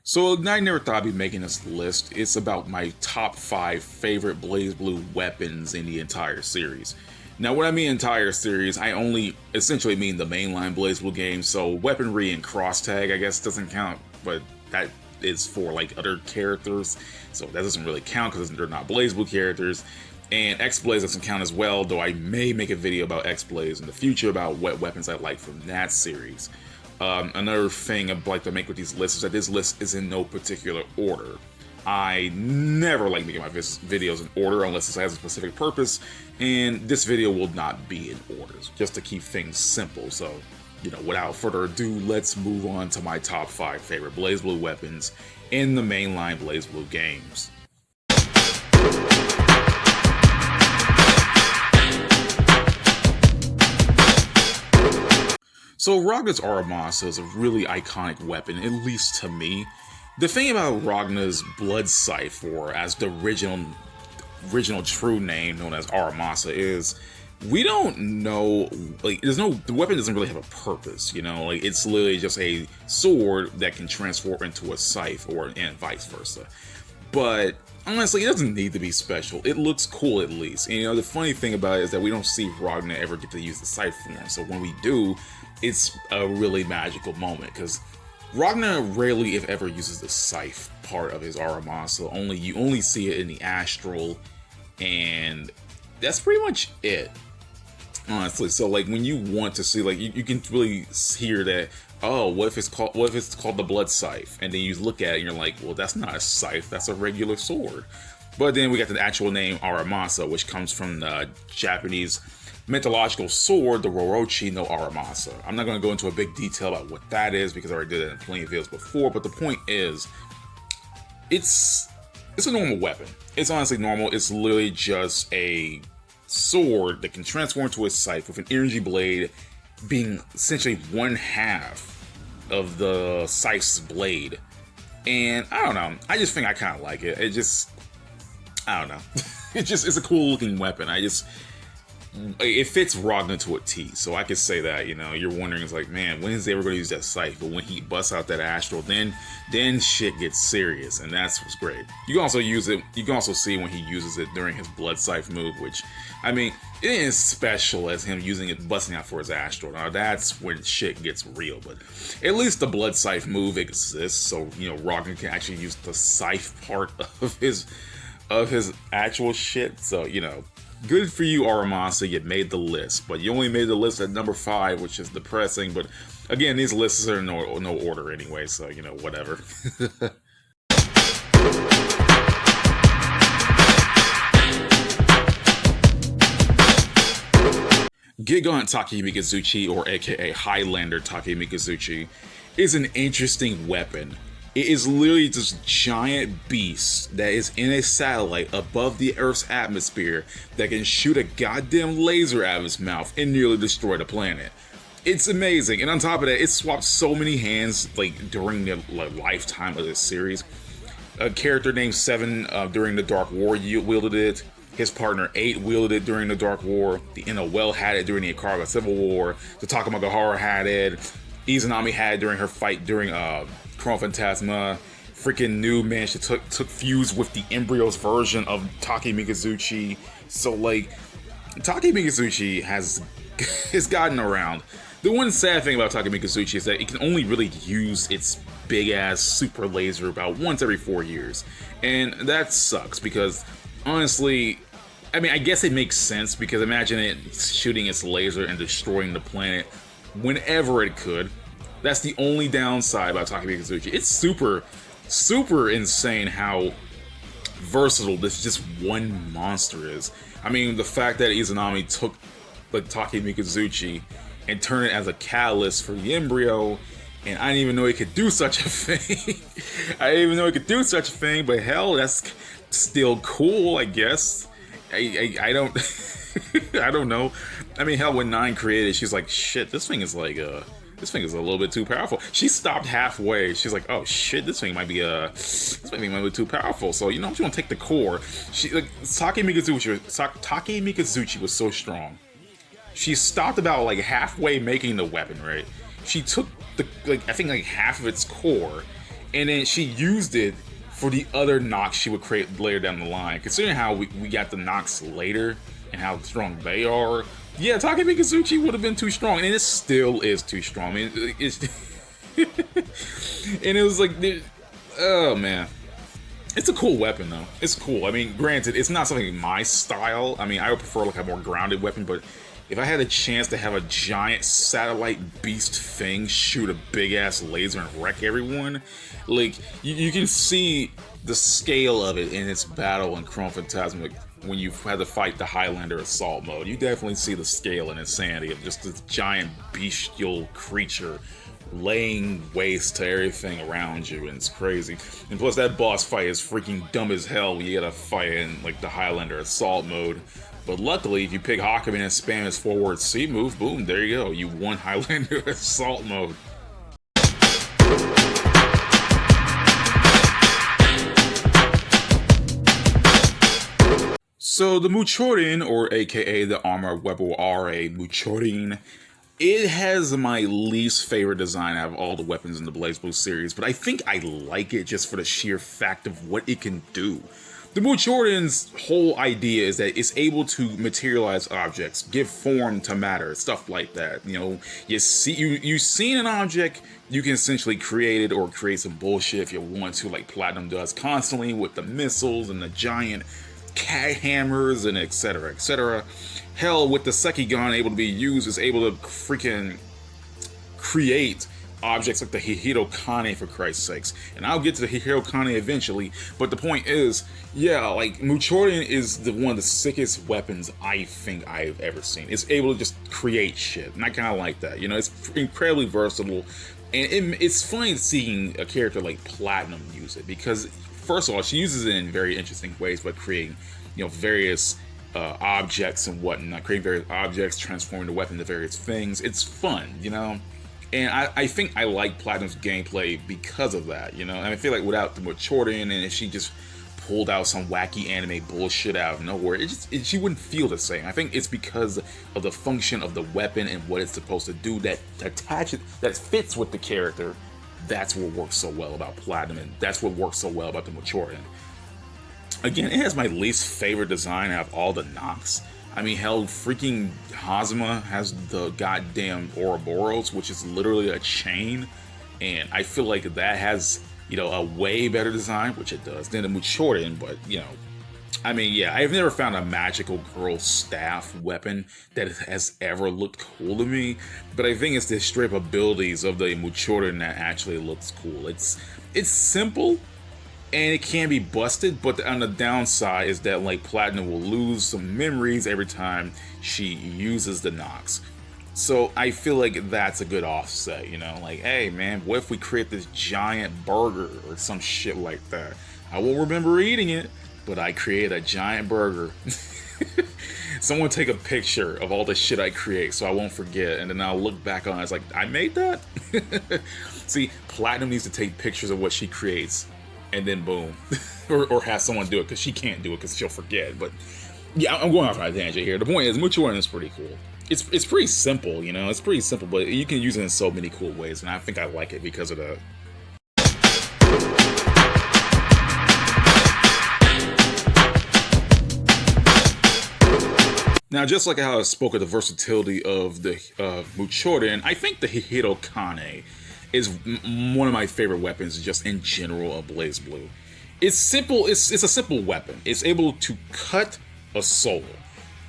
So I never thought I'd be making this list. It's about my top 5 favorite BlazBlue weapons in the entire series. Now when I mean entire series, I only essentially mean the mainline BlazBlue games, so weaponry and cross tag I guess doesn't count, but that is for like other characters, so that doesn't really count because they're not BlazBlue characters. And X-Blaze doesn't count as well, though I may make a video about X-Blaze in the future about what weapons I like from that series. Another thing I'd like to make with these lists is that this list is in no particular order. I never like making my videos in order unless it has a specific purpose, and this video will not be in order, just to keep things simple. So, without further ado, let's move on to my top 5 favorite BlazBlue weapons in the mainline BlazBlue games. So Ragna's Auromas is a really iconic weapon, at least to me. The thing about Ragna's Blood Scythe, or as the original true name known as Auromas, is we don't know, the weapon doesn't really have a purpose, it's literally just a sword that can transform into a scythe, and vice versa. But honestly, it doesn't need to be special. It looks cool at least. And the funny thing about it is that we don't see Ragna ever get to use the scythe form, so when we do, it's a really magical moment, because Ragna rarely, if ever, uses the scythe part of his Auromas, so you only see it in the astral, and that's pretty much it, honestly. So when you want to see, you can really hear that, oh, what if it's called the Blood Scythe, and then you look at it and you're like, well, that's not a scythe, that's a regular sword. But then we got the actual name Auromas, which comes from the Japanese mythological sword, the Rorochi no Auromas. I'm not going to go into a big detail about what that is because I already did it in plenty of videos before, but the point is, it's a normal weapon. It's honestly normal. It's literally just a sword that can transform into a scythe with an energy blade being essentially one half of the scythe's blade. And I don't know, I just think I kind of like it. I don't know. It's a cool looking weapon. It fits Ragna to a T, so I could say that, you're wondering, it's like, man, when is he ever going to use that scythe? But when he busts out that astral, then shit gets serious, and that's what's great. You can also use it, you can also see when he uses it during his Blood Scythe move, which, it ain't as special as him using it, busting out for his astral. Now that's when shit gets real, but at least the Blood Scythe move exists, so, Ragna can actually use the scythe part of his actual shit, so, good for you, Auromas, you made the list, but you only made the list at number 5, which is depressing, but again, these lists are in no order anyway, so, whatever. Gigant Taki Mikazuchi, or aka Highlander Taki Mikazuchi, is an interesting weapon. It is literally this giant beast that is in a satellite above the Earth's atmosphere that can shoot a goddamn laser out of its mouth and nearly destroy the planet. It's amazing, and on top of that, it swapped so many hands during the lifetime of this series. A character named Seven during the Dark War wielded it. His partner 8 wielded it during the Dark War. The NOL had it during the Akaga Civil War. The Taki Mikazuchi had it. Izanami had it during her fight during Chrono Phantasma. Freaking Noob managed to took fuse with the embryo's version of Taki Mikazuchi. So Taki Mikazuchi has gotten around. The one sad thing about Taki Mikazuchi is that it can only really use its big ass super laser about once every 4 years, and that sucks because honestly, I guess it makes sense because imagine it shooting its laser and destroying the planet whenever it could. That's the only downside about Taki Mikazuchi. It's super insane how versatile this just one monster is. The fact that Izanami took Taki Mikazuchi and turned it as a catalyst for the embryo, and I didn't even know he could do such a thing. But hell, that's still cool, I guess. I don't I don't know. Hell, when 9 created, she's like, shit, this thing is a little bit too powerful. She stopped halfway. She's like, oh shit, this thing might be too powerful. So she want to take the core. Taki Mikazuchi was so strong. She stopped about halfway making the weapon, right? She took I think half of its core and then she used it for the other knocks she would create later down the line. Considering how we got the knocks later and how strong they are, yeah, Taki Mikazuchi would have been too strong, and it still is too strong. I mean, it's and it was like, oh man. It's a cool weapon, though. It's cool. I mean, granted, it's not something my style. I mean, I would prefer like a more grounded weapon, but if I had a chance to have a giant satellite beast thing shoot a big-ass laser and wreck everyone, like, you can see the scale of it in its battle in Chrome Phantasmic when you've had to fight the Highlander Assault mode. You definitely see the scale and insanity of just this giant bestial creature laying waste to everything around you, and it's crazy. And plus, that boss fight is freaking dumb as hell when you gotta fight in like the Highlander Assault mode. But luckily, if you pick Hakumen and spam his forward C move, boom, there you go. You won Highlander Assault mode. So the Muchorin, or aka the Armor Weapon RA Muchorin, it has my least favorite design out of all the weapons in the BlazBlue series, but I think I like it just for the sheer fact of what it can do. The Muchorin's whole idea is that it's able to materialize objects, give form to matter, stuff like that. You know, you see an object, you can essentially create it or create some bullshit if you want to, like Platinum does constantly with the missiles and the giant cat hammers and etc, etc. Hell, with the Sekigon able to be used, is able to freaking create objects like the Hihiro Kane, for Christ's sakes. And I'll get to the Hihiro Kane eventually, but the point is, yeah, like, Muchorin is one of the sickest weapons I think I've ever seen. It's able to just create shit, and I kind of like that. You know, it's incredibly versatile, and it's fun seeing a character like Platinum use it, because first of all, she uses it in very interesting ways by creating, you know, various objects and whatnot, creating various objects, transforming the weapon into various things. It's fun, you know? And I think I like Platinum's gameplay because of that, you know? And I feel like without the Muchorin, and if she just pulled out some wacky anime bullshit out of nowhere, she wouldn't feel the same. I think it's because of the function of the weapon and what it's supposed to do that fits with the character. That's what works so well about Platinum, and that's what works so well about the Muchorin. Again, it has my least favorite design out of all the knocks. I mean, hell, freaking Hazama has the goddamn Ouroboros, which is literally a chain, and I feel like that has, you know, a way better design, which it does, than the Muchorin, but, you know, I mean, yeah, I've never found a magical girl staff weapon that has ever looked cool to me, but I think it's the strip abilities of the Muchorin that actually looks cool. It's simple, and it can be busted, but on the downside is that, like, Platinum will lose some memories every time she uses the knocks. So I feel like that's a good offset, you know? Like, hey, man, what if we create this giant burger or some shit like that? I won't remember eating it, but I create a giant burger. Someone take a picture of all the shit I create so I won't forget, and then I'll look back on it. It's like, I made that? See, Platinum needs to take pictures of what she creates, and then boom. or have someone do it, because she can't do it because she'll forget. But yeah, I'm going off on a tangent here. The point is, Muchorin is pretty cool. It's pretty simple, you know? It's pretty simple, but you can use it in so many cool ways, and I think I like it because of that. Now, just like how I spoke of the versatility of the Muchorin, I think the Hihiro Kane is one of my favorite weapons just in general of BlazBlue. It's simple, it's a simple weapon. It's able to cut a soul.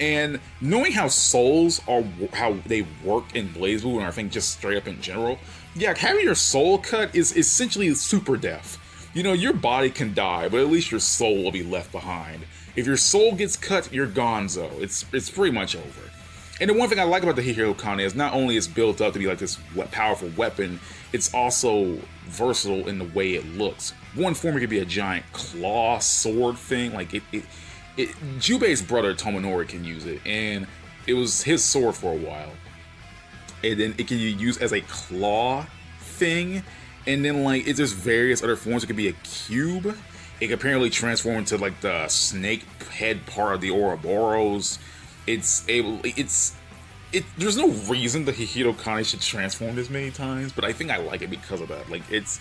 And knowing how souls are, how they work in BlazBlue, and I think just straight up in general, yeah, having your soul cut is essentially super death. You know, your body can die, but at least your soul will be left behind. If your soul gets cut, you're gonzo. It's pretty much over. And the one thing I like about the Hihiro Kane is not only it's built up to be like this powerful weapon, it's also versatile in the way it looks. One form, it could be a giant claw sword thing. Like Jubei's brother Tomonori can use it, and it was his sword for a while. And then it can be used as a claw thing, and then like there's various other forms. It could be a cube. It can apparently transform into like the snake head part of the Ouroboros. There's no reason the Hihiro Kane should transform this many times, but I think I like it because of that. Like, it's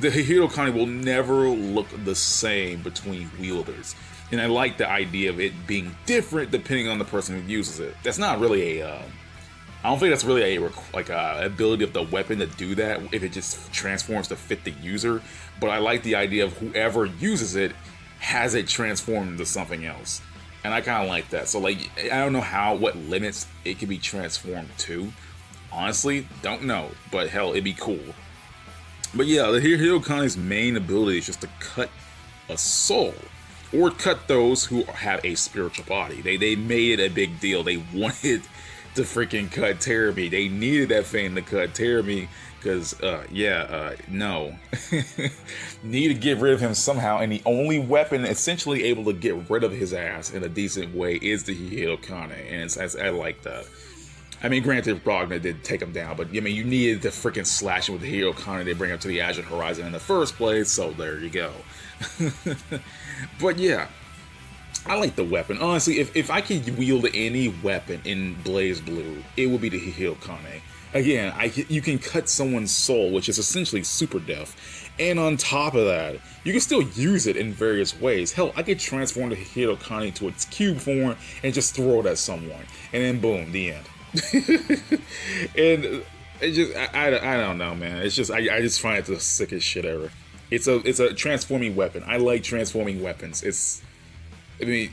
the Hirokane will never look the same between wielders. And I like the idea of it being different depending on the person who uses it. That's not really a, I don't think that's really a ability of the weapon to do that if it just transforms to fit the user. But I like the idea of whoever uses it has it transformed into something else. And I kind of like that. So like, I don't know what limits it can be transformed to. Honestly, don't know. But hell, it'd be cool. But yeah, the Hirokane's main ability is just to cut a soul. Or cut those who have a spiritual body. They made it a big deal. They wanted to freaking cut Terumi. They needed that thing to cut Terumi. Because, no. Need to get rid of him somehow, and the only weapon essentially able to get rid of his ass in a decent way is the Hirokane, and I like that. I mean, granted, Ragna did take him down, but I mean, you needed to freaking slash him with the Hirokane to bring him to the Azure Horizon in the first place, so there you go. But yeah, I like the weapon. Honestly, if I could wield any weapon in BlazBlue, it would be the Hirokane. Again, you can cut someone's soul, which is essentially super death, and on top of that, you can still use it in various ways. Hell, I could transform the Hirokane to its cube form and just throw it at someone, and then boom, the end. And it just, I don't know, man. It's just, I just find it the sickest shit ever. It's a transforming weapon. I like transforming weapons. I mean,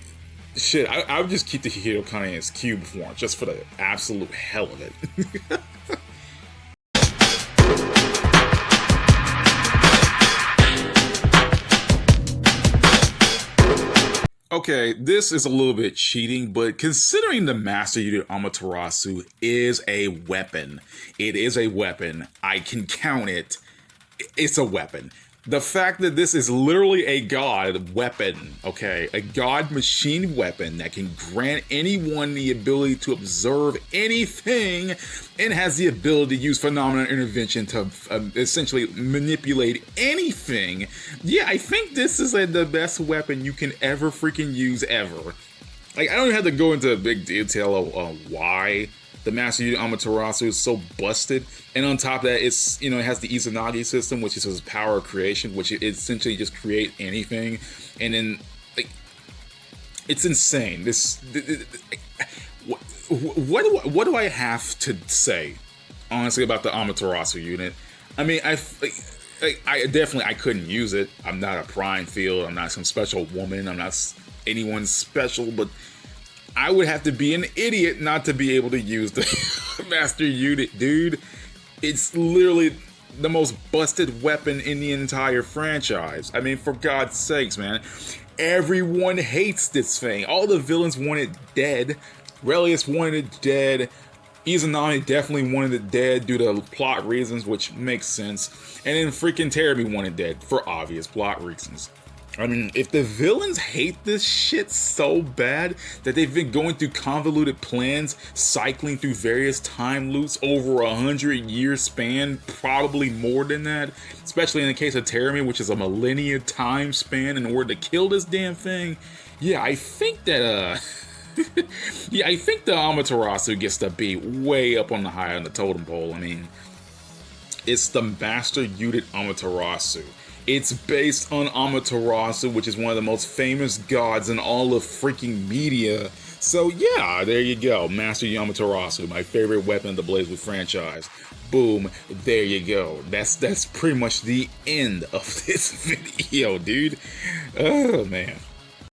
shit, I would just keep the Hirokane in its cube form just for the absolute hell of it. Okay, this is a little bit cheating, but considering the Master Unit Amaterasu is a weapon, it is a weapon, I can count it, it's a weapon. The fact that this is literally a god weapon, okay, a god machine weapon that can grant anyone the ability to observe anything and has the ability to use phenomenon intervention to essentially manipulate anything. Yeah, I think this is the best weapon you can ever freaking use ever. Like, I don't have to go into big detail of why the Master Unit Amaterasu is so busted, and on top of that, it's, it has the Izanagi system, which is his power of creation, which it essentially just create anything, and then like, it's insane. What do I have to say, honestly, about the Amaterasu unit? I mean, I couldn't use it. I'm not a prime field. I'm not some special woman. I'm not anyone special, but I would have to be an idiot not to be able to use the Master Unit, dude. It's literally the most busted weapon in the entire franchise. I mean, for God's sakes, man. Everyone hates this thing. All the villains want it dead. Relius wanted it dead. Izanami definitely wanted it dead due to plot reasons, which makes sense. And then freaking Terumi wanted dead for obvious plot reasons. I mean, if the villains hate this shit so bad that they've been going through convoluted plans, cycling through various time loops over 100-year span, probably more than that, especially in the case of Terumi, which is a millennia time span in order to kill this damn thing, yeah, I think that, yeah, I think the Amaterasu gets to be way up on the high on the totem pole. I mean, it's the Master Unit Amaterasu. It's based on Amaterasu, which is one of the most famous gods in all of freaking media. So yeah, there you go. Master Amaterasu, my favorite weapon in the BlazBlue franchise. Boom, there you go. That's pretty much the end of this video, dude. Oh, man.